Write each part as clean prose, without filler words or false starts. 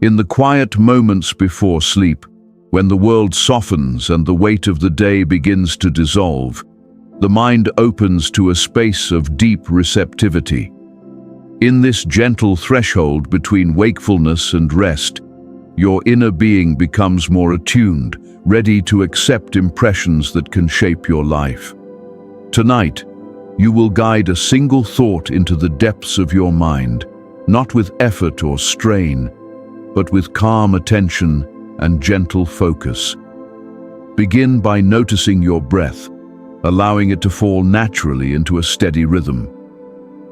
In the quiet moments before sleep, when the world softens and the weight of the day begins to dissolve, the mind opens to a space of deep receptivity. In this gentle threshold between wakefulness and rest, your inner being becomes more attuned, ready to accept impressions that can shape your life. Tonight, you will guide a single thought into the depths of your mind, not with effort or strain, but with calm attention and gentle focus. Begin by noticing your breath, allowing it to fall naturally into a steady rhythm.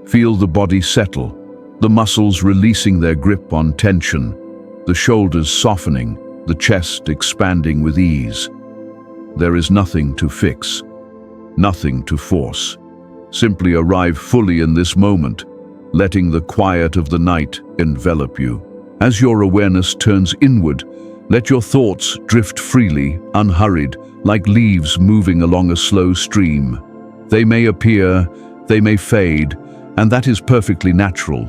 Feel the body settle, the muscles releasing their grip on tension, the shoulders softening, the chest expanding with ease. There is nothing to fix, nothing to force. Simply arrive fully in this moment, letting the quiet of the night envelop you. As your awareness turns inward, let your thoughts drift freely, unhurried, like leaves moving along a slow stream. They may appear, they may fade, and that is perfectly natural.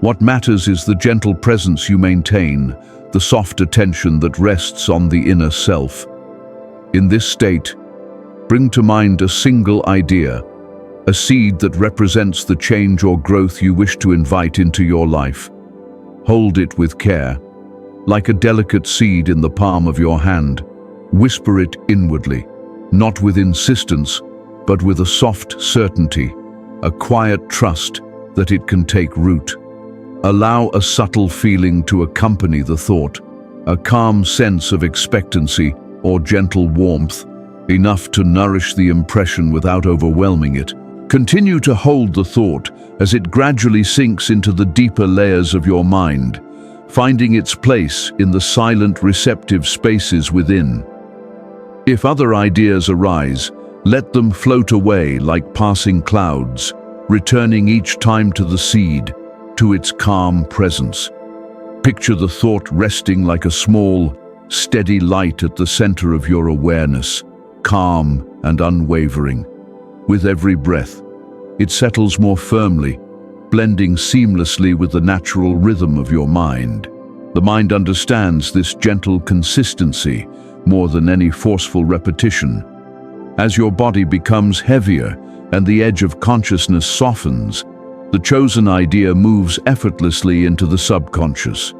What matters is the gentle presence you maintain, the soft attention that rests on the inner self. In this state, bring to mind a single idea, a seed that represents the change or growth you wish to invite into your life. Hold it with care, like a delicate seed in the palm of your hand. Whisper it inwardly, not with insistence, but with a soft certainty, a quiet trust that it can take root. Allow a subtle feeling to accompany the thought, a calm sense of expectancy or gentle warmth, enough to nourish the impression without overwhelming it. Continue to hold the thought as it gradually sinks into the deeper layers of your mind, finding its place in the silent, receptive spaces within. If other ideas arise, let them float away like passing clouds, returning each time to the seed, to its calm presence. Picture the thought resting like a small, steady light at the center of your awareness, calm and unwavering. With every breath, it settles more firmly, blending seamlessly with the natural rhythm of your mind. The mind understands this gentle consistency more than any forceful repetition. As your body becomes heavier and the edge of consciousness softens, the chosen idea moves effortlessly into the subconscious,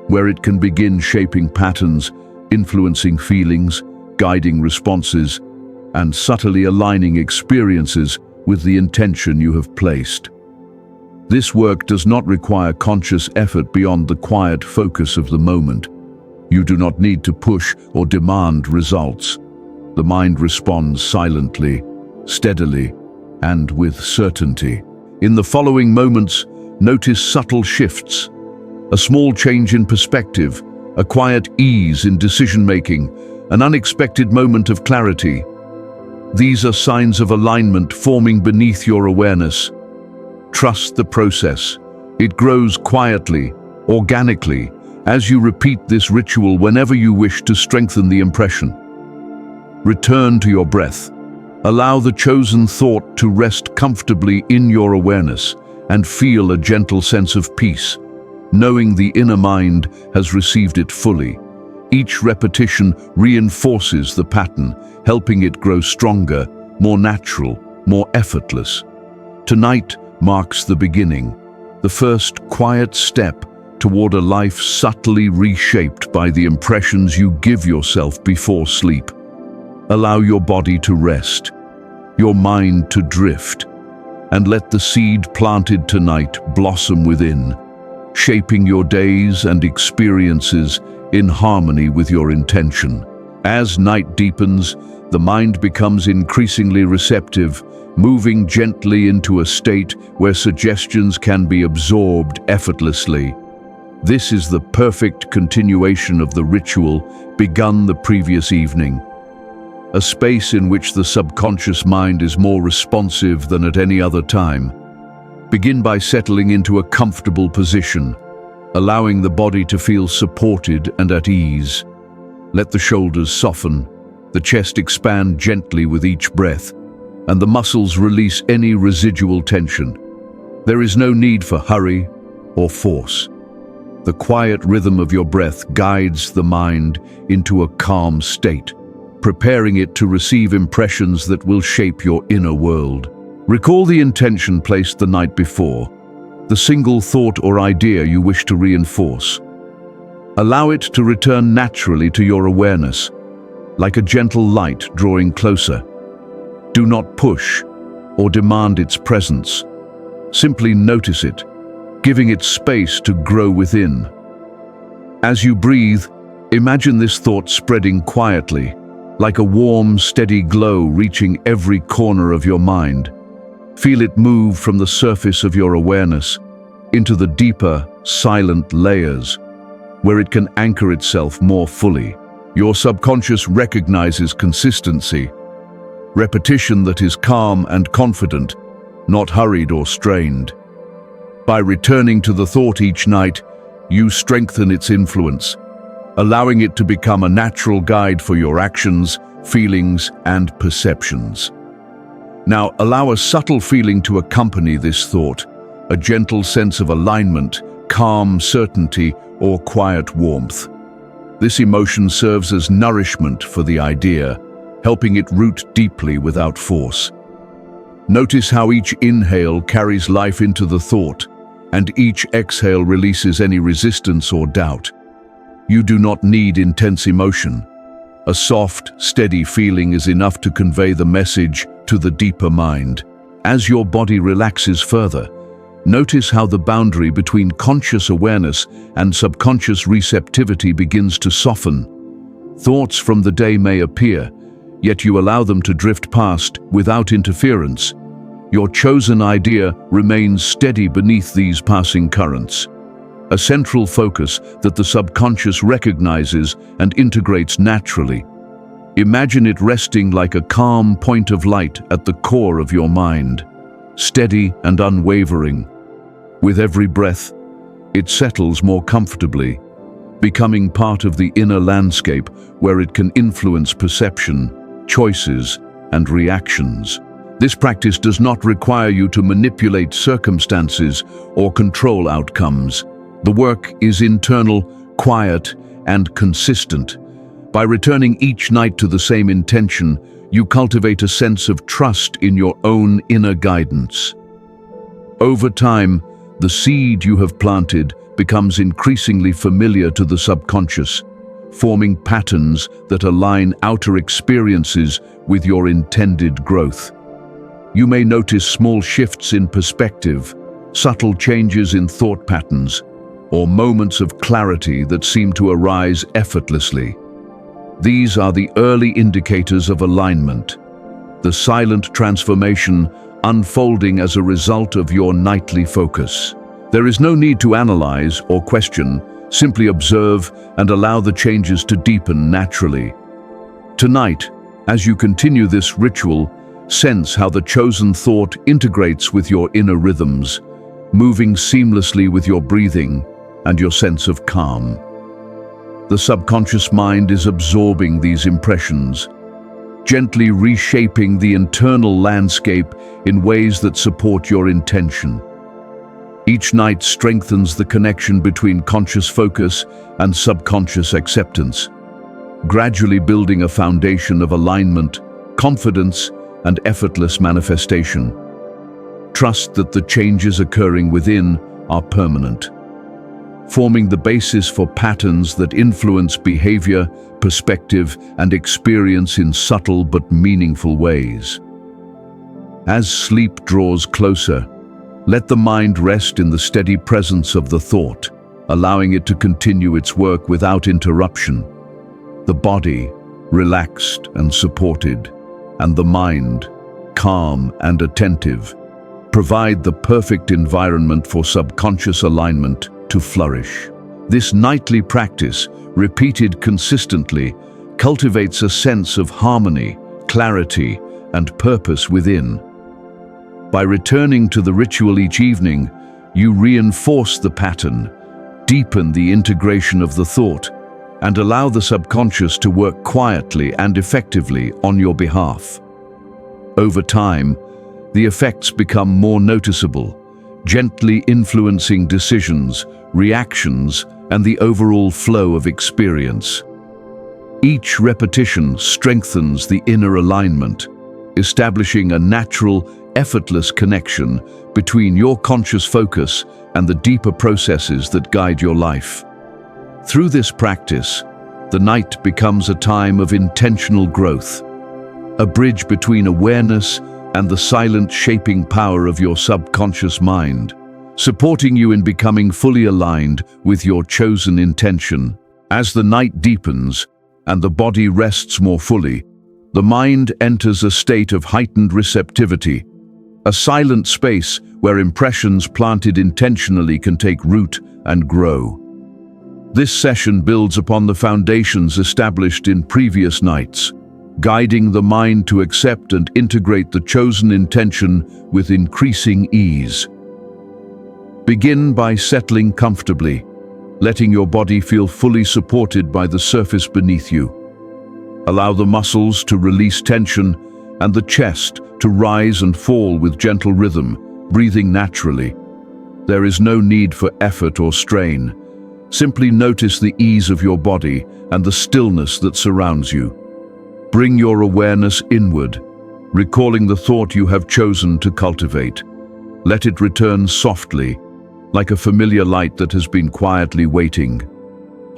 where it can begin shaping patterns, influencing feelings, guiding responses, and subtly aligning experiences with the intention you have placed. This work does not require conscious effort beyond the quiet focus of the moment. You do not need to push or demand results. The mind responds silently, steadily, and with certainty. In the following moments, notice subtle shifts, a small change in perspective, a quiet ease in decision-making, an unexpected moment of clarity. These are signs of alignment forming beneath your awareness. Trust the process. It grows quietly, organically, as you repeat this ritual whenever you wish to strengthen the impression. Return to your breath. Allow the chosen thought to rest comfortably in your awareness and feel a gentle sense of peace, knowing the inner mind has received it fully. Each repetition reinforces the pattern, helping it grow stronger, more natural, more effortless. Tonight marks the beginning, the first quiet step toward a life subtly reshaped by the impressions you give yourself before sleep. Allow your body to rest, your mind to drift, and let the seed planted tonight blossom within, shaping your days and experiences in harmony with your intention. As night deepens, the mind becomes increasingly receptive, moving gently into a state where suggestions can be absorbed effortlessly. This is the perfect continuation of the ritual begun the previous evening, a space in which the subconscious mind is more responsive than at any other time. Begin by settling into a comfortable position, allowing the body to feel supported and at ease. Let the shoulders soften, the chest expand gently with each breath, and the muscles release any residual tension. There is no need for hurry or force. The quiet rhythm of your breath guides the mind into a calm state, preparing it to receive impressions that will shape your inner world. Recall the intention placed the night before, the single thought or idea you wish to reinforce. Allow it to return naturally to your awareness, like a gentle light drawing closer. Do not push or demand its presence. Simply notice it, giving it space to grow within. As you breathe, imagine this thought spreading quietly, like a warm, steady glow reaching every corner of your mind. Feel it move from the surface of your awareness into the deeper, silent layers, where it can anchor itself more fully. Your subconscious recognizes consistency, repetition that is calm and confident, not hurried or strained. By returning to the thought each night, you strengthen its influence, allowing it to become a natural guide for your actions, feelings, and perceptions. Now, allow a subtle feeling to accompany this thought, a gentle sense of alignment, calm certainty, or quiet warmth. This emotion serves as nourishment for the idea, helping it root deeply without force. Notice how each inhale carries life into the thought, and each exhale releases any resistance or doubt. You do not need intense emotion. A soft, steady feeling is enough to convey the message to the deeper mind. As your body relaxes further, notice how the boundary between conscious awareness and subconscious receptivity begins to soften. Thoughts from the day may appear, yet you allow them to drift past without interference. Your chosen idea remains steady beneath these passing currents, a central focus that the subconscious recognizes and integrates naturally. Imagine it resting like a calm point of light at the core of your mind, steady and unwavering. With every breath, it settles more comfortably, becoming part of the inner landscape where it can influence perception, choices, and reactions. This practice does not require you to manipulate circumstances or control outcomes. The work is internal, quiet, and consistent. By returning each night to the same intention, you cultivate a sense of trust in your own inner guidance. Over time, the seed you have planted becomes increasingly familiar to the subconscious, forming patterns that align outer experiences with your intended growth. You may notice small shifts in perspective, subtle changes in thought patterns, or moments of clarity that seem to arise effortlessly. These are the early indicators of alignment, the silent transformation unfolding as a result of your nightly focus. There is no need to analyze or question, simply observe and allow the changes to deepen naturally. Tonight, as you continue this ritual, sense how the chosen thought integrates with your inner rhythms, moving seamlessly with your breathing and your sense of calm. The subconscious mind is absorbing these impressions, gently reshaping the internal landscape in ways that support your intention. Each night strengthens the connection between conscious focus and subconscious acceptance, gradually building a foundation of alignment, confidence, and effortless manifestation. Trust that the changes occurring within are permanent, forming the basis for patterns that influence behavior, perspective, and experience in subtle but meaningful ways. As sleep draws closer, let the mind rest in the steady presence of the thought, allowing it to continue its work without interruption. The body, relaxed and supported, and the mind, calm and attentive, provide the perfect environment for subconscious alignment to flourish. This nightly practice, repeated consistently, cultivates a sense of harmony, clarity, and purpose within. By returning to the ritual each evening, you reinforce the pattern, deepen the integration of the thought, and allow the subconscious to work quietly and effectively on your behalf. Over time, the effects become more noticeable, gently influencing decisions, reactions, and the overall flow of experience. Each repetition strengthens the inner alignment, establishing a natural, effortless connection between your conscious focus and the deeper processes that guide your life. Through this practice, the night becomes a time of intentional growth, a bridge between awareness and the silent shaping power of your subconscious mind, supporting you in becoming fully aligned with your chosen intention. As the night deepens and the body rests more fully, the mind enters a state of heightened receptivity, a silent space where impressions planted intentionally can take root and grow. This session builds upon the foundations established in previous nights, guiding the mind to accept and integrate the chosen intention with increasing ease. Begin by settling comfortably, letting your body feel fully supported by the surface beneath you. Allow the muscles to release tension and the chest to rise and fall with gentle rhythm, breathing naturally. There is no need for effort or strain. Simply notice the ease of your body and the stillness that surrounds you. Bring your awareness inward, recalling the thought you have chosen to cultivate. Let it return softly, like a familiar light that has been quietly waiting.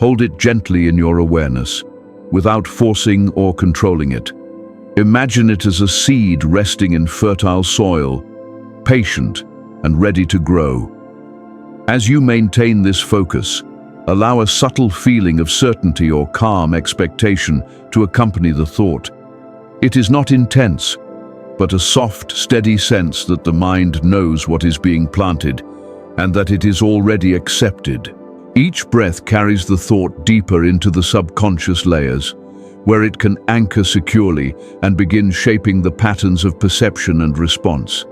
Hold it gently in your awareness, without forcing or controlling it. Imagine it as a seed resting in fertile soil, patient and ready to grow. As you maintain this focus, allow a subtle feeling of certainty or calm expectation to accompany the thought. It is not intense, but a soft, steady sense that the mind knows what is being planted and that it is already accepted. Each breath carries the thought deeper into the subconscious layers, where it can anchor securely and begin shaping the patterns of perception and response.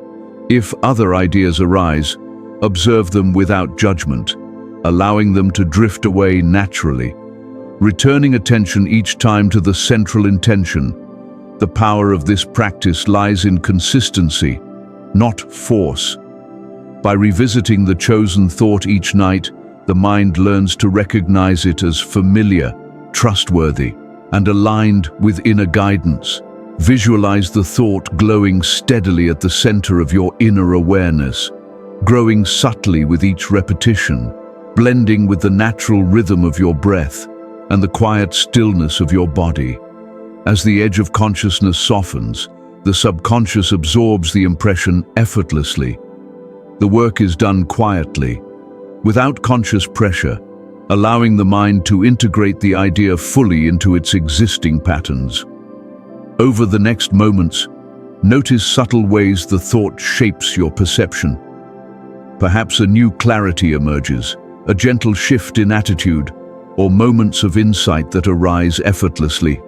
If other ideas arise, observe them without judgment, allowing them to drift away naturally, returning attention each time to the central intention. The power of this practice lies in consistency, not force. By revisiting the chosen thought each night, the mind learns to recognize it as familiar, trustworthy, and aligned with inner guidance. Visualize the thought glowing steadily at the center of your inner awareness, growing subtly with each repetition, blending with the natural rhythm of your breath and the quiet stillness of your body. As the edge of consciousness softens, the subconscious absorbs the impression effortlessly. The work is done quietly, without conscious pressure, allowing the mind to integrate the idea fully into its existing patterns. Over the next moments, notice subtle ways the thought shapes your perception. Perhaps a new clarity emerges, a gentle shift in attitude, or moments of insight that arise effortlessly.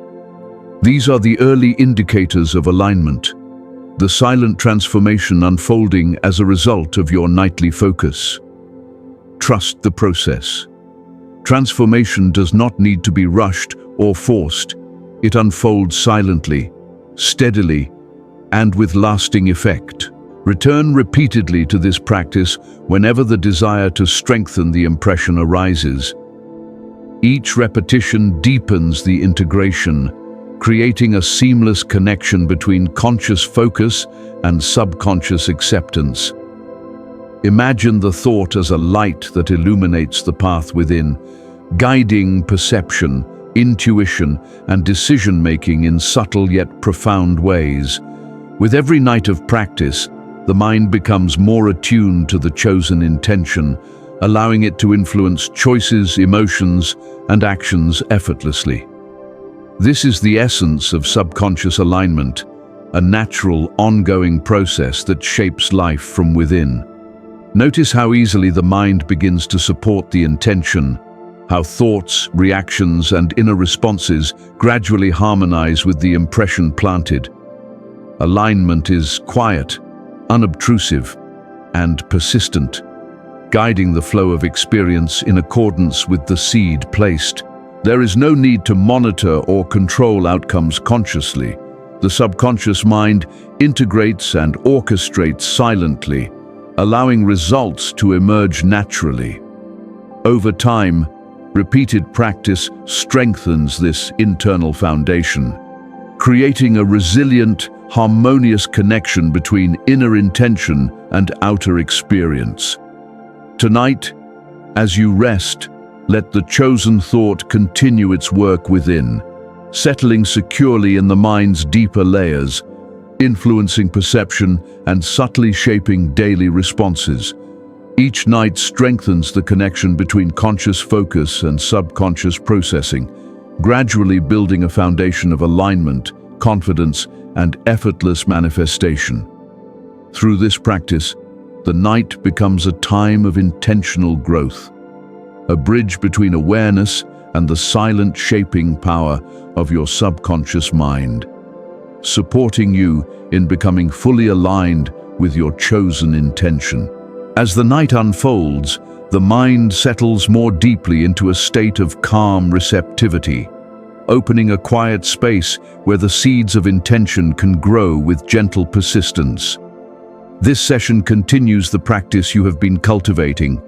These are the early indicators of alignment, the silent transformation unfolding as a result of your nightly focus. Trust the process. Transformation does not need to be rushed or forced. It unfolds silently, steadily, and with lasting effect. Return repeatedly to this practice whenever the desire to strengthen the impression arises. Each repetition deepens the integration, creating a seamless connection between conscious focus and subconscious acceptance. Imagine the thought as a light that illuminates the path within, guiding perception, intuition, and decision-making in subtle yet profound ways. With every night of practice, the mind becomes more attuned to the chosen intention, allowing it to influence choices, emotions, and actions effortlessly. This is the essence of subconscious alignment, a natural, ongoing process that shapes life from within. Notice how easily the mind begins to support the intention, how thoughts, reactions, and inner responses gradually harmonize with the impression planted. Alignment is quiet, unobtrusive, and persistent, guiding the flow of experience in accordance with the seed placed. There is no need to monitor or control outcomes consciously. The subconscious mind integrates and orchestrates silently, allowing results to emerge naturally. Over time, repeated practice strengthens this internal foundation, creating a resilient, harmonious connection between inner intention and outer experience. Tonight, as you rest, let the chosen thought continue its work within, settling securely in the mind's deeper layers, influencing perception and subtly shaping daily responses. Each night strengthens the connection between conscious focus and subconscious processing, gradually building a foundation of alignment, confidence, and effortless manifestation. Through this practice, the night becomes a time of intentional growth, a bridge between awareness and the silent shaping power of your subconscious mind, supporting you in becoming fully aligned with your chosen intention. As the night unfolds, the mind settles more deeply into a state of calm receptivity, opening a quiet space where the seeds of intention can grow with gentle persistence. This session continues the practice you have been cultivating,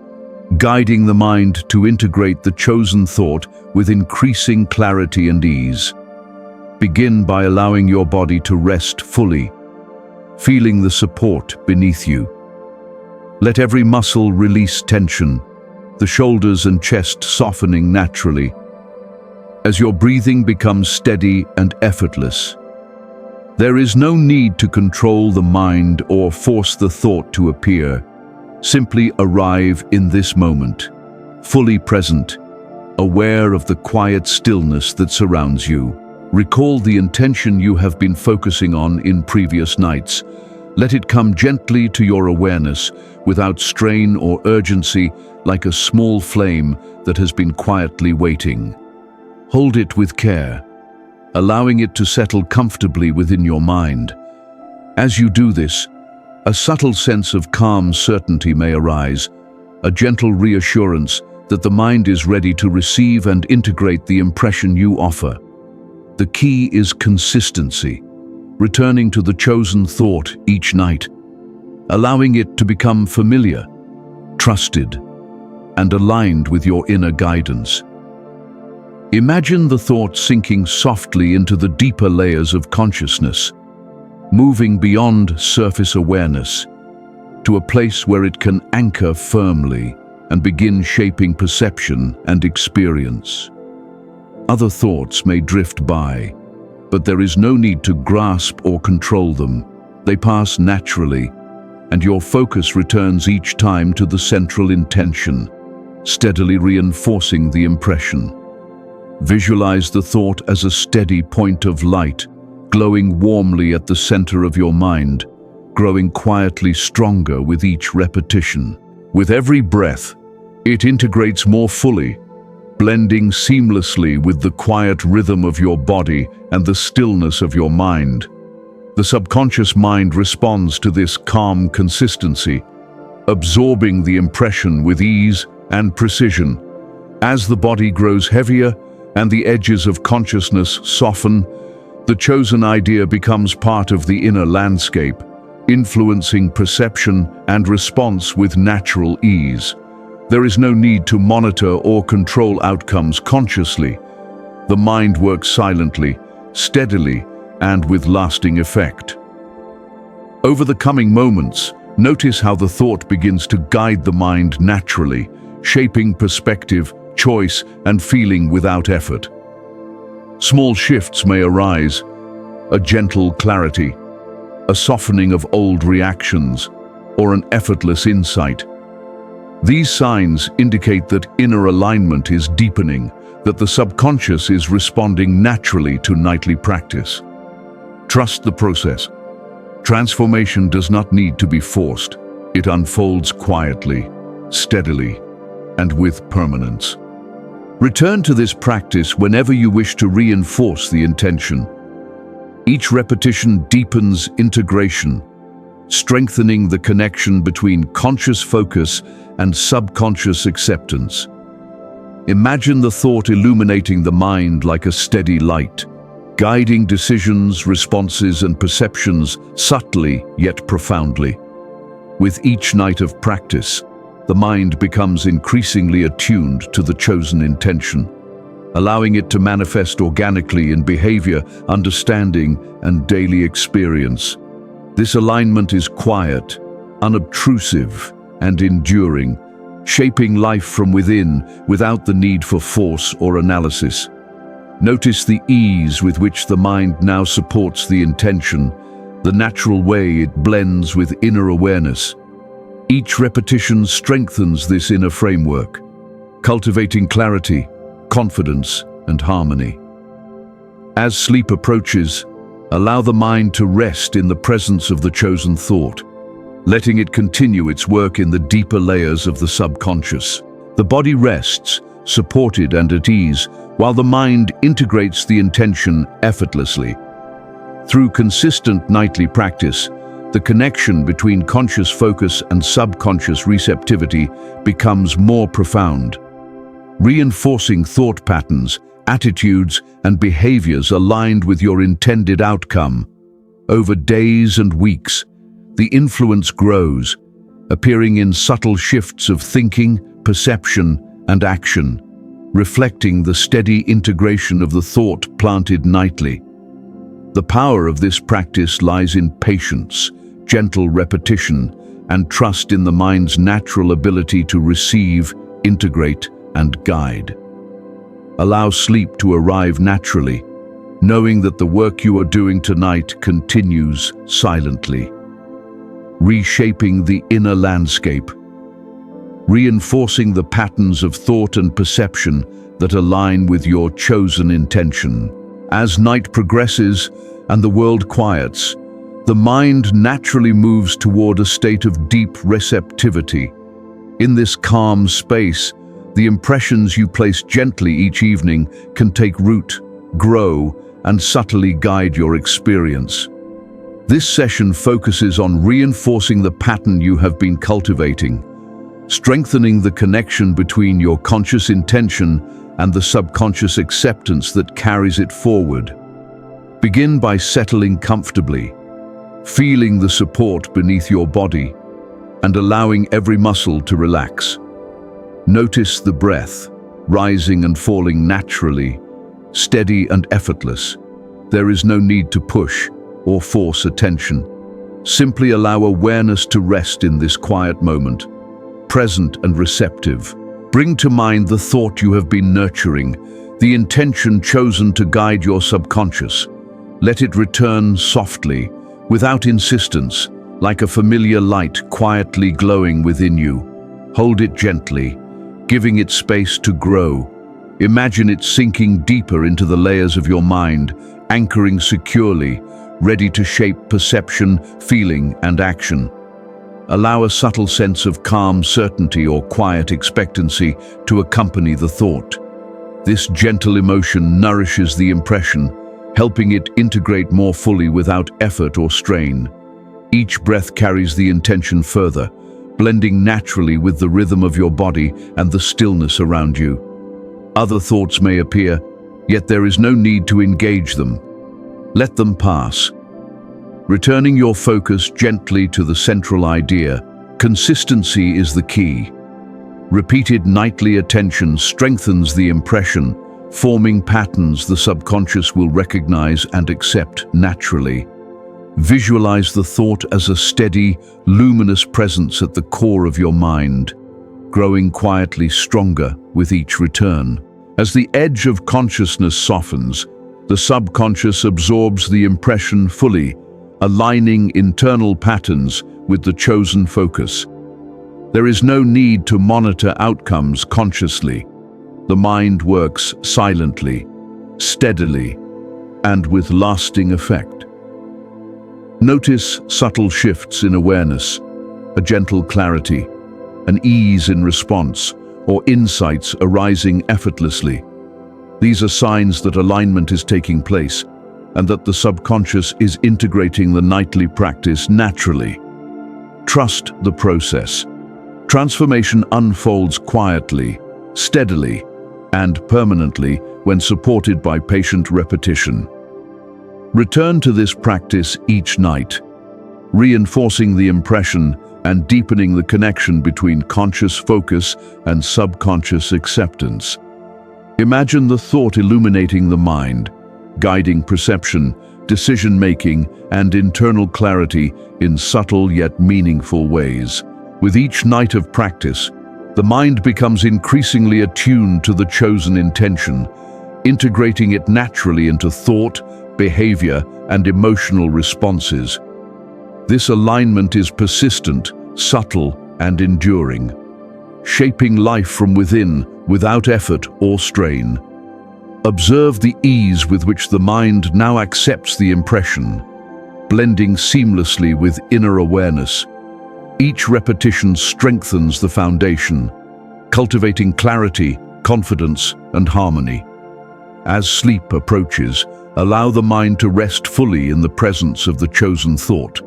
guiding the mind to integrate the chosen thought with increasing clarity and ease. Begin by allowing your body to rest fully, feeling the support beneath you. Let every muscle release tension, the shoulders and chest softening naturally. As your breathing becomes steady and effortless, there is no need to control the mind or force the thought to appear. Simply arrive in this moment, fully present, aware of the quiet stillness that surrounds you. Recall the intention you have been focusing on in previous nights. Let it come gently to your awareness, without strain or urgency, like a small flame that has been quietly waiting. Hold it with care, allowing it to settle comfortably within your mind. As you do this, a subtle sense of calm certainty may arise, a gentle reassurance that the mind is ready to receive and integrate the impression you offer. The key is consistency, returning to the chosen thought each night, allowing it to become familiar, trusted, and aligned with your inner guidance. Imagine the thought sinking softly into the deeper layers of consciousness, moving beyond surface awareness to a place where it can anchor firmly and begin shaping perception and experience. Other thoughts may drift by, but there is no need to grasp or control them. They pass naturally, and your focus returns each time to the central intention, steadily reinforcing the impression. Visualize the thought as a steady point of light, glowing warmly at the center of your mind, growing quietly stronger with each repetition. With every breath, it integrates more fully, blending seamlessly with the quiet rhythm of your body and the stillness of your mind. The subconscious mind responds to this calm consistency, absorbing the impression with ease and precision. As the body grows heavier and the edges of consciousness soften, the chosen idea becomes part of the inner landscape, influencing perception and response with natural ease. There is no need to monitor or control outcomes consciously. The mind works silently, steadily, and with lasting effect. Over the coming moments, notice how the thought begins to guide the mind naturally, shaping perspective, choice, and feeling without effort. Small shifts may arise, a gentle clarity, a softening of old reactions, or an effortless insight. These signs indicate that inner alignment is deepening, that the subconscious is responding naturally to nightly practice. Trust the process. Transformation does not need to be forced. It unfolds quietly, steadily, and with permanence. Return to this practice whenever you wish to reinforce the intention. Each repetition deepens integration, strengthening the connection between conscious focus and subconscious acceptance. Imagine the thought illuminating the mind like a steady light, guiding decisions, responses, and perceptions subtly yet profoundly. With each night of practice, the mind becomes increasingly attuned to the chosen intention, allowing it to manifest organically in behavior, understanding, and daily experience. This alignment is quiet, unobtrusive, and enduring, shaping life from within without the need for force or analysis. Notice the ease with which the mind now supports the intention, the natural way it blends with inner awareness. Each repetition strengthens this inner framework, cultivating clarity, confidence, and harmony. As sleep approaches, allow the mind to rest in the presence of the chosen thought, letting it continue its work in the deeper layers of the subconscious. The body rests, supported and at ease, while the mind integrates the intention effortlessly. Through consistent nightly practice, the connection between conscious focus and subconscious receptivity becomes more profound, reinforcing thought patterns, attitudes, and behaviors aligned with your intended outcome. Over days and weeks, the influence grows, appearing in subtle shifts of thinking, perception, and action, reflecting the steady integration of the thought planted nightly. The power of this practice lies in patience, gentle repetition, and trust in the mind's natural ability to receive, integrate, and guide. Allow sleep to arrive naturally, knowing that the work you are doing tonight continues silently, reshaping the inner landscape, reinforcing the patterns of thought and perception that align with your chosen intention. As night progresses and the world quiets, the mind naturally moves toward a state of deep receptivity. In this calm space, the impressions you place gently each evening can take root, grow, and subtly guide your experience. This session focuses on reinforcing the pattern you have been cultivating, strengthening the connection between your conscious intention and the subconscious acceptance that carries it forward. Begin by settling comfortably, feeling the support beneath your body, and allowing every muscle to relax. Notice the breath, rising and falling naturally, steady and effortless. There is no need to push or force attention. Simply allow awareness to rest in this quiet moment, present and receptive. Bring to mind the thought you have been nurturing, the intention chosen to guide your subconscious. Let it return softly, without insistence, like a familiar light quietly glowing within you. Hold it gently, giving it space to grow. Imagine it sinking deeper into the layers of your mind, anchoring securely, ready to shape perception, feeling, and action. Allow a subtle sense of calm certainty or quiet expectancy to accompany the thought. This gentle emotion nourishes the impression, helping it integrate more fully without effort or strain. Each breath carries the intention further, blending naturally with the rhythm of your body and the stillness around you. Other thoughts may appear, yet there is no need to engage them. Let them pass. Returning your focus gently to the central idea, consistency is the key. Repeated nightly attention strengthens the impression, forming patterns the subconscious will recognize and accept naturally. Visualize the thought as a steady, luminous presence at the core of your mind, growing quietly stronger with each return. As the edge of consciousness softens, the subconscious absorbs the impression fully, aligning internal patterns with the chosen focus. There is no need to monitor outcomes consciously. The mind works silently, steadily, and with lasting effect. Notice subtle shifts in awareness, a gentle clarity, an ease in response, or insights arising effortlessly. These are signs that alignment is taking place and that the subconscious is integrating the nightly practice naturally. Trust the process. Transformation unfolds quietly, steadily, and permanently when supported by patient repetition. Return to this practice each night, reinforcing the impression and deepening the connection between conscious focus and subconscious acceptance. Imagine the thought illuminating the mind, guiding perception, decision-making, and internal clarity in subtle yet meaningful ways. With each night of practice, the mind becomes increasingly attuned to the chosen intention, integrating it naturally into thought, behavior, and emotional responses. This alignment is persistent, subtle, and enduring, shaping life from within without effort or strain. Observe the ease with which the mind now accepts the impression, blending seamlessly with inner awareness. Each repetition strengthens the foundation, cultivating clarity, confidence, and harmony. As sleep approaches, allow the mind to rest fully in the presence of the chosen thought.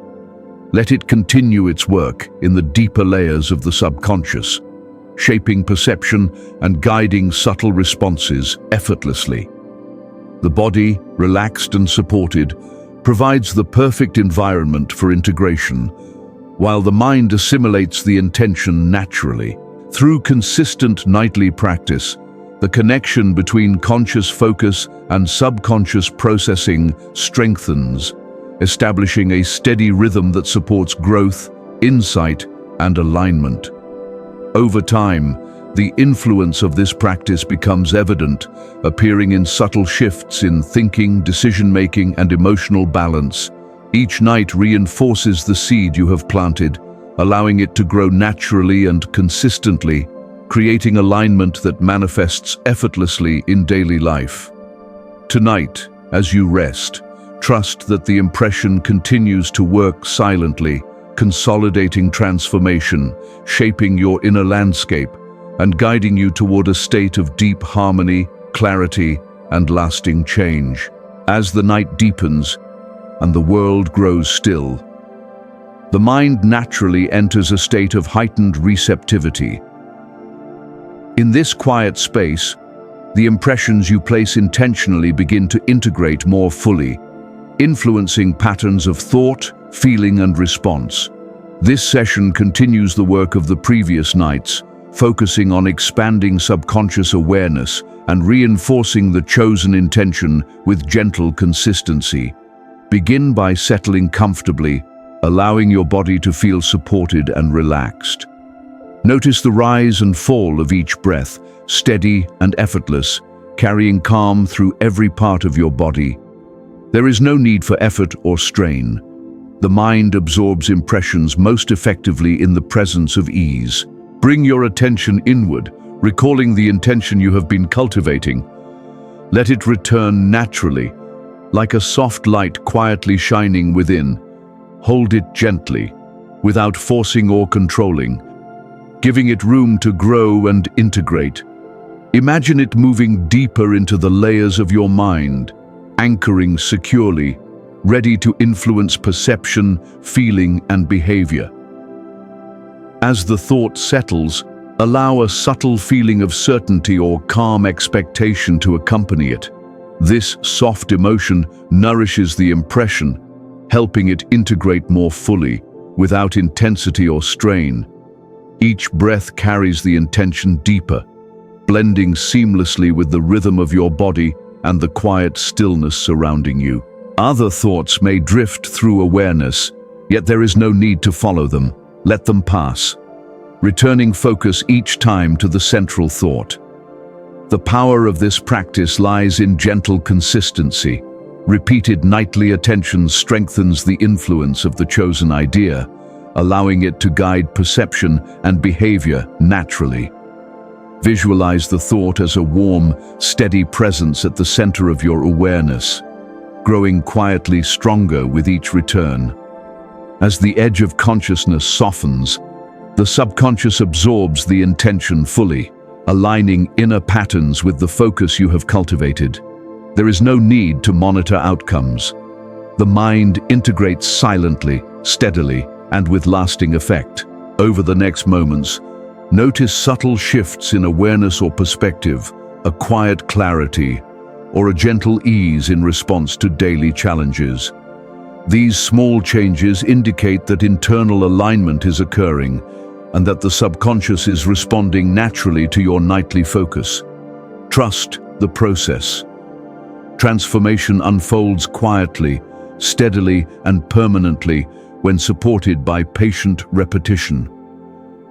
Let it continue its work in the deeper layers of the subconscious, shaping perception and guiding subtle responses effortlessly. The body, relaxed and supported, provides the perfect environment for integration, while the mind assimilates the intention naturally. Through consistent nightly practice, the connection between conscious focus and subconscious processing strengthens, establishing a steady rhythm that supports growth, insight, and alignment. Over time, the influence of this practice becomes evident, appearing in subtle shifts in thinking, decision-making, and emotional balance. Each night reinforces the seed you have planted, allowing it to grow naturally and consistently, creating alignment that manifests effortlessly in daily life. Tonight, as you rest, trust that the impression continues to work silently, consolidating transformation, shaping your inner landscape, and guiding you toward a state of deep harmony, clarity, and lasting change. As the night deepens and the world grows still, the mind naturally enters a state of heightened receptivity. In this quiet space, the impressions you place intentionally begin to integrate more fully, influencing patterns of thought, feeling, and response. This session continues the work of the previous nights, focusing on expanding subconscious awareness and reinforcing the chosen intention with gentle consistency. Begin by settling comfortably, allowing your body to feel supported and relaxed. Notice the rise and fall of each breath, steady and effortless, carrying calm through every part of your body. There is no need for effort or strain. The mind absorbs impressions most effectively in the presence of ease. Bring your attention inward, recalling the intention you have been cultivating. Let it return naturally, like a soft light quietly shining within. Hold it gently, without forcing or controlling, giving it room to grow and integrate. Imagine it moving deeper into the layers of your mind, anchoring securely, ready to influence perception, feeling, and behavior. As the thought settles, allow a subtle feeling of certainty or calm expectation to accompany it. This soft emotion nourishes the impression, helping it integrate more fully, without intensity or strain. Each breath carries the intention deeper, blending seamlessly with the rhythm of your body and the quiet stillness surrounding you. Other thoughts may drift through awareness, yet there is no need to follow them. Let them pass, returning focus each time to the central thought. The power of this practice lies in gentle consistency. Repeated nightly attention strengthens the influence of the chosen idea, allowing it to guide perception and behavior naturally. Visualize the thought as a warm, steady presence at the center of your awareness, growing quietly stronger with each return. As the edge of consciousness softens, the subconscious absorbs the intention fully, aligning inner patterns with the focus you have cultivated. There is no need to monitor outcomes. The mind integrates silently, steadily, and with lasting effect. Over the next moments, notice subtle shifts in awareness or perspective, a quiet clarity, or a gentle ease in response to daily challenges. These small changes indicate that internal alignment is occurring and that the subconscious is responding naturally to your nightly focus. Trust the process. Transformation unfolds quietly, steadily, and permanently when supported by patient repetition.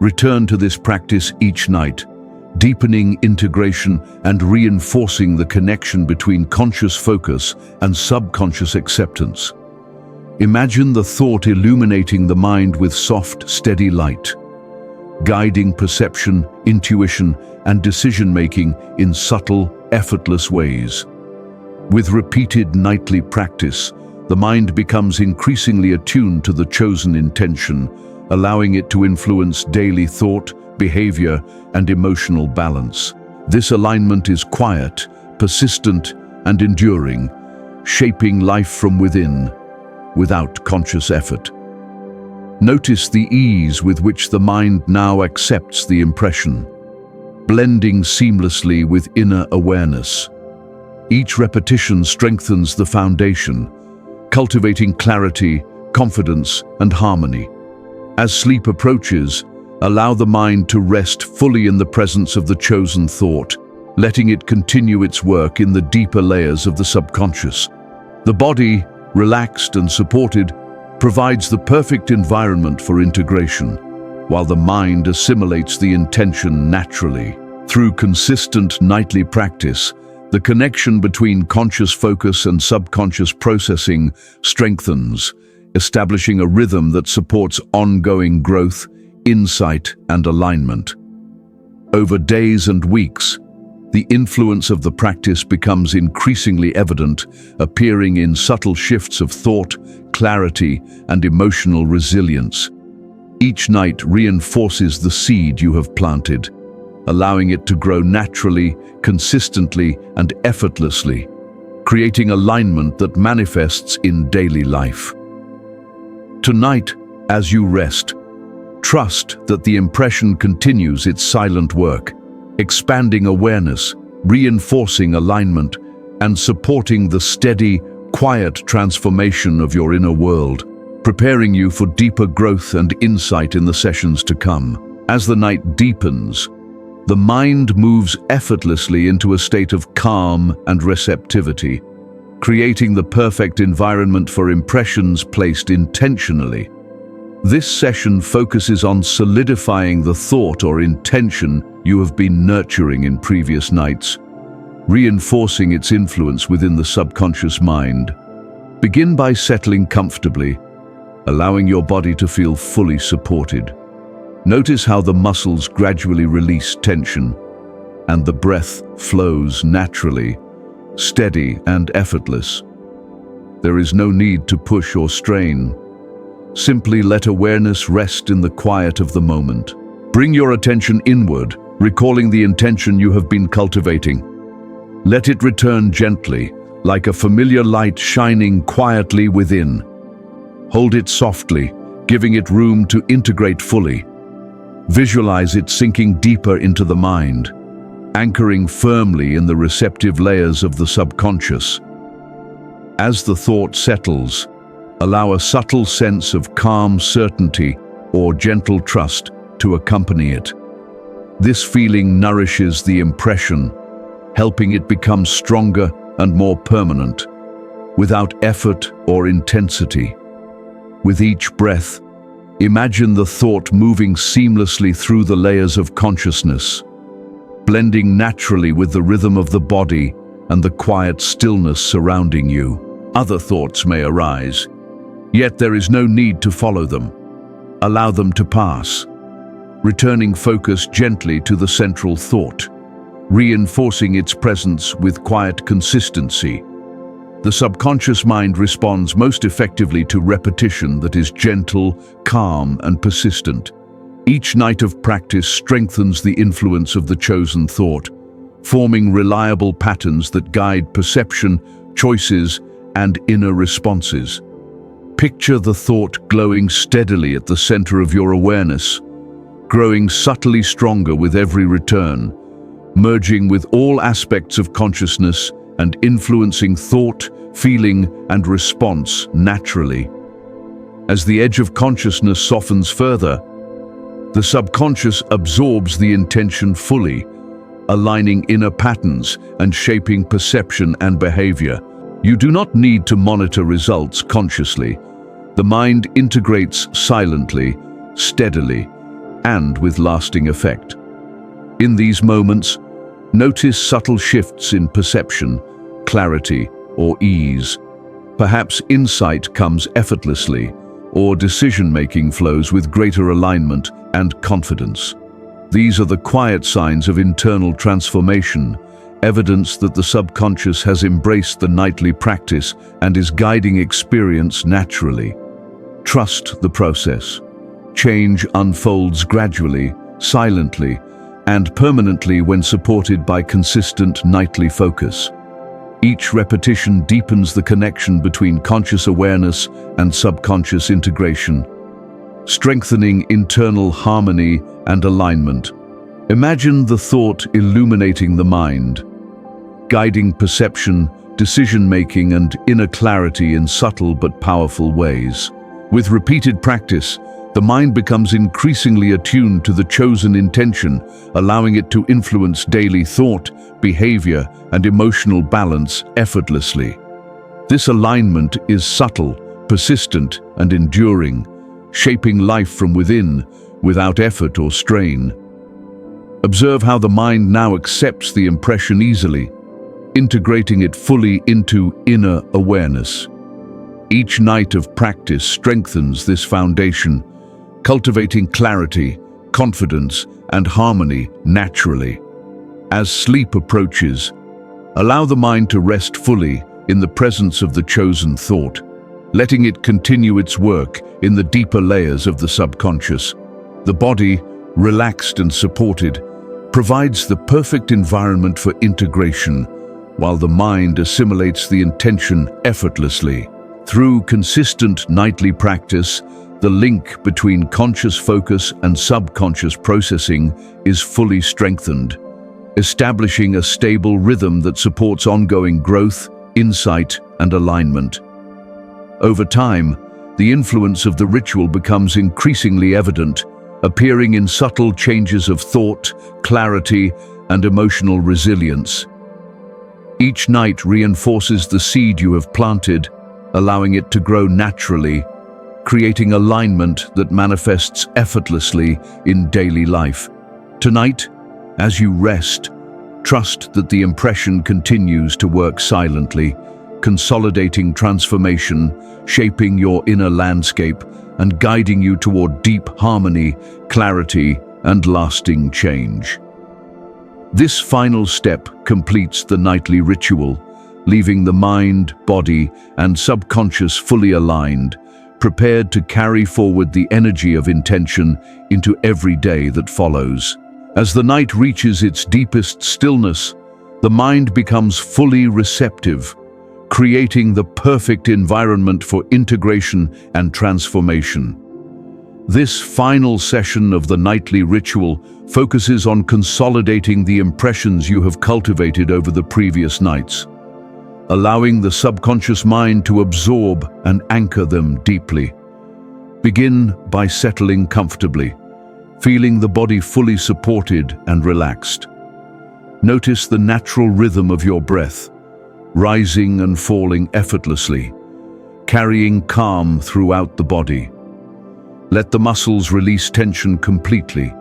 Return to this practice each night, deepening integration and reinforcing the connection between conscious focus and subconscious acceptance. Imagine the thought illuminating the mind with soft, steady light, guiding perception, intuition, and decision-making in subtle, effortless ways. With repeated nightly practice, the mind becomes increasingly attuned to the chosen intention, allowing it to influence daily thought, behavior, and emotional balance. This alignment is quiet, persistent, and enduring, shaping life from within, without conscious effort. Notice the ease with which the mind now accepts the impression, blending seamlessly with inner awareness. Each repetition strengthens the foundation, cultivating clarity, confidence, and harmony. As sleep approaches, allow the mind to rest fully in the presence of the chosen thought, letting it continue its work in the deeper layers of the subconscious. The body, relaxed and supported, provides the perfect environment for integration, while the mind assimilates the intention naturally. Through consistent nightly practice, the connection between conscious focus and subconscious processing strengthens, establishing a rhythm that supports ongoing growth, insight, and alignment. Over days and weeks, the influence of the practice becomes increasingly evident, appearing in subtle shifts of thought, clarity, and emotional resilience. Each night reinforces the seed you have planted, allowing it to grow naturally, consistently, and effortlessly, creating alignment that manifests in daily life. Tonight, as you rest, trust that the impression continues its silent work, expanding awareness, reinforcing alignment, and supporting the steady, quiet transformation of your inner world, preparing you for deeper growth and insight in the sessions to come. As the night deepens, the mind moves effortlessly into a state of calm and receptivity, creating the perfect environment for impressions placed intentionally. This session focuses on solidifying the thought or intention you have been nurturing in previous nights, reinforcing its influence within the subconscious mind. Begin by settling comfortably, allowing your body to feel fully supported. Notice how the muscles gradually release tension, and the breath flows naturally, steady and effortless. There is no need to push or strain. Simply let awareness rest in the quiet of the moment. Bring your attention inward, recalling the intention you have been cultivating. Let it return gently, like a familiar light shining quietly within. Hold it softly, giving it room to integrate fully. Visualize it sinking deeper into the mind, anchoring firmly in the receptive layers of the subconscious. As the thought settles, allow a subtle sense of calm certainty or gentle trust to accompany it. This feeling nourishes the impression, helping it become stronger and more permanent, without effort or intensity. With each breath, imagine the thought moving seamlessly through the layers of consciousness, blending naturally with the rhythm of the body and the quiet stillness surrounding you. Other thoughts may arise, yet there is no need to follow them. Allow them to pass, returning focus gently to the central thought, reinforcing its presence with quiet consistency. The subconscious mind responds most effectively to repetition that is gentle, calm, and persistent. Each night of practice strengthens the influence of the chosen thought, forming reliable patterns that guide perception, choices, and inner responses. Picture the thought glowing steadily at the center of your awareness, growing subtly stronger with every return, merging with all aspects of consciousness and influencing thought, feeling, and response naturally. As the edge of consciousness softens further, the subconscious absorbs the intention fully, aligning inner patterns and shaping perception and behavior. You do not need to monitor results consciously. The mind integrates silently, steadily, and with lasting effect. In these moments, notice subtle shifts in perception, clarity, or ease. Perhaps insight comes effortlessly, or decision-making flows with greater alignment and confidence. These are the quiet signs of internal transformation, evidence that the subconscious has embraced the nightly practice and is guiding experience naturally. Trust the process. Change unfolds gradually, silently, and permanently when supported by consistent nightly focus. Each repetition deepens the connection between conscious awareness and subconscious integration, strengthening internal harmony and alignment. Imagine the thought illuminating the mind, guiding perception, decision-making, and inner clarity in subtle but powerful ways. With repeated practice, the mind becomes increasingly attuned to the chosen intention, allowing it to influence daily thought, behavior, and emotional balance effortlessly. This alignment is subtle, persistent, and enduring, shaping life from within, without effort or strain. Observe how the mind now accepts the impression easily, integrating it fully into inner awareness. Each night of practice strengthens this foundation, cultivating clarity, confidence, and harmony naturally. As sleep approaches, allow the mind to rest fully in the presence of the chosen thought, letting it continue its work in the deeper layers of the subconscious. The body, relaxed and supported, provides the perfect environment for integration, while the mind assimilates the intention effortlessly. Through consistent nightly practice, the link between conscious focus and subconscious processing is fully strengthened, establishing a stable rhythm that supports ongoing growth, insight, and alignment. Over time, the influence of the ritual becomes increasingly evident, appearing in subtle changes of thought, clarity, and emotional resilience. Each night reinforces the seed you have planted, allowing it to grow naturally, creating alignment that manifests effortlessly in daily life. Tonight, as you rest, trust that the impression continues to work silently, consolidating transformation, shaping your inner landscape, and guiding you toward deep harmony, clarity, and lasting change. This final step completes the nightly ritual, leaving the mind, body, and subconscious fully aligned, prepared to carry forward the energy of intention into every day that follows. As the night reaches its deepest stillness, the mind becomes fully receptive, creating the perfect environment for integration and transformation. This final session of the nightly ritual focuses on consolidating the impressions you have cultivated over the previous nights, allowing the subconscious mind to absorb and anchor them deeply. Begin by settling comfortably, feeling the body fully supported and relaxed. Notice the natural rhythm of your breath, rising and falling effortlessly, carrying calm throughout the body. Let the muscles release tension completely,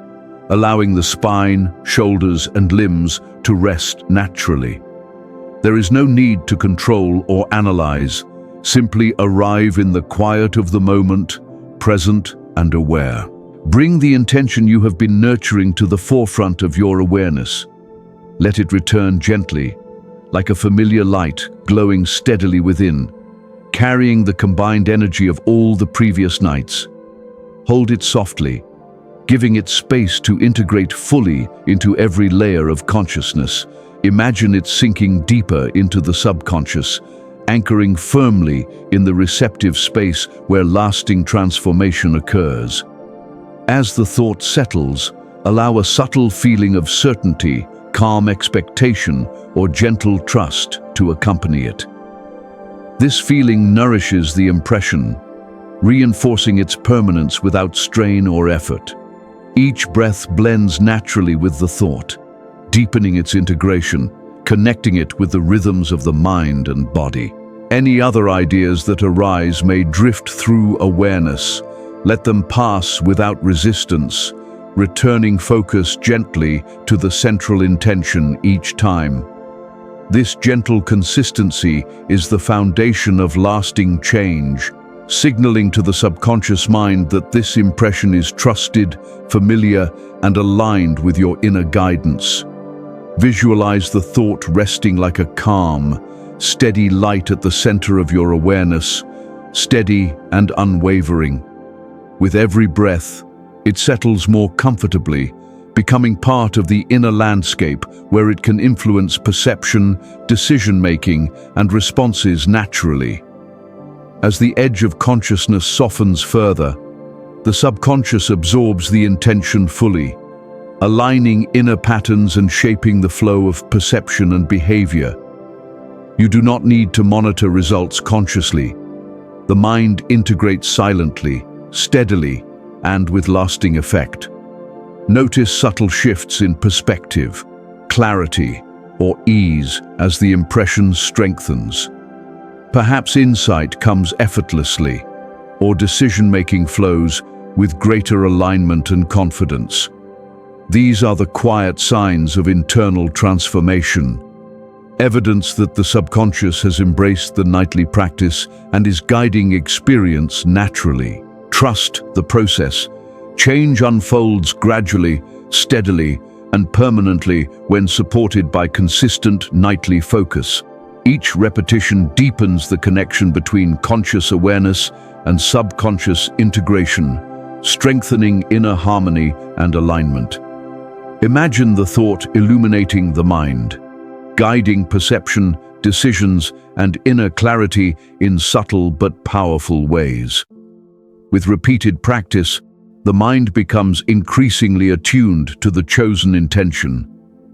allowing the spine, shoulders, and limbs to rest naturally. There is no need to control or analyze. Simply arrive in the quiet of the moment, present and aware. Bring the intention you have been nurturing to the forefront of your awareness. Let it return gently, like a familiar light glowing steadily within, carrying the combined energy of all the previous nights. Hold it softly, giving it space to integrate fully into every layer of consciousness. Imagine it sinking deeper into the subconscious, anchoring firmly in the receptive space where lasting transformation occurs. As the thought settles, allow a subtle feeling of certainty calm expectation, or gentle trust to accompany it. This feeling nourishes the impression, reinforcing its permanence without strain or effort. Each breath blends naturally with the thought, deepening its integration, connecting it with the rhythms of the mind and body. Any other ideas that arise may drift through awareness. Let them pass without resistance, returning focus gently to the central intention each time. This gentle consistency is the foundation of lasting change, signaling to the subconscious mind that this impression is trusted, familiar, and aligned with your inner guidance. Visualize the thought resting like a calm, steady light at the center of your awareness, steady and unwavering. With every breath, it settles more comfortably, becoming part of the inner landscape where it can influence perception, decision-making, and responses naturally. As the edge of consciousness softens further, the subconscious absorbs the intention fully, aligning inner patterns and shaping the flow of perception and behavior. You do not need to monitor results consciously. The mind integrates silently, steadily, and with lasting effect. Notice subtle shifts in perspective, clarity, or ease as the impression strengthens. Perhaps insight comes effortlessly, or decision-making flows with greater alignment and confidence. These are the quiet signs of internal transformation, evidence that the subconscious has embraced the nightly practice and is guiding experience naturally. Trust the process. Change unfolds gradually, steadily, and permanently when supported by consistent nightly focus. Each repetition deepens the connection between conscious awareness and subconscious integration, strengthening inner harmony and alignment. Imagine the thought illuminating the mind, guiding perception, decisions, and inner clarity in subtle but powerful ways. With repeated practice, the mind becomes increasingly attuned to the chosen intention,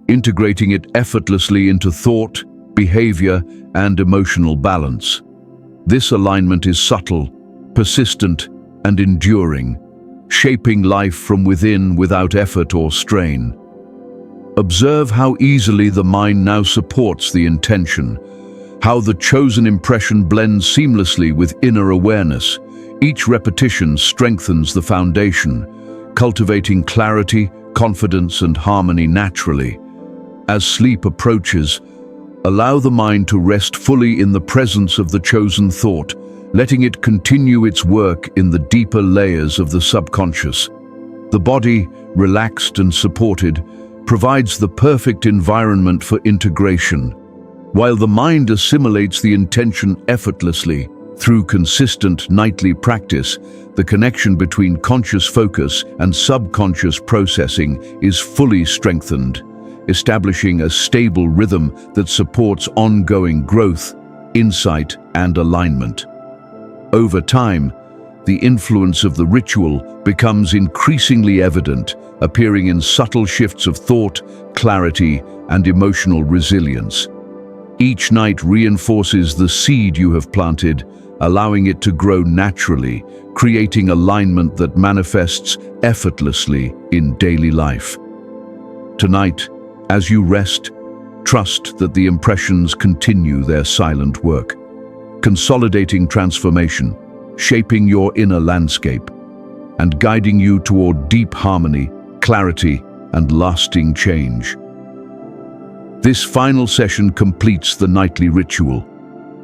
integrating it effortlessly into thought, behavior, and emotional balance. This alignment is subtle, persistent, and enduring, shaping life from within without effort or strain. Observe how easily the mind now supports the intention, how the chosen impression blends seamlessly with inner awareness. Each repetition strengthens the foundation, cultivating clarity, confidence, and harmony naturally. As sleep approaches, allow the mind to rest fully in the presence of the chosen thought, letting it continue its work in the deeper layers of the subconscious. The body, relaxed and supported, provides the perfect environment for integration, while the mind assimilates the intention effortlessly. Through consistent nightly practice, the connection between conscious focus and subconscious processing is fully strengthened, establishing a stable rhythm that supports ongoing growth, insight, and alignment. Over time, the influence of the ritual becomes increasingly evident, appearing in subtle shifts of thought, clarity, and emotional resilience. Each night reinforces the seed you have planted, allowing it to grow naturally, creating alignment that manifests effortlessly in daily life. Tonight, as you rest, trust that the impressions continue their silent work, consolidating transformation, shaping your inner landscape, and guiding you toward deep harmony, clarity, and lasting change. This final session completes the nightly ritual,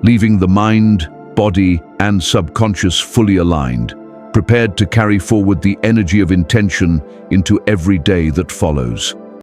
leaving the mind, body, and subconscious fully aligned, prepared to carry forward the energy of intention into every day that follows.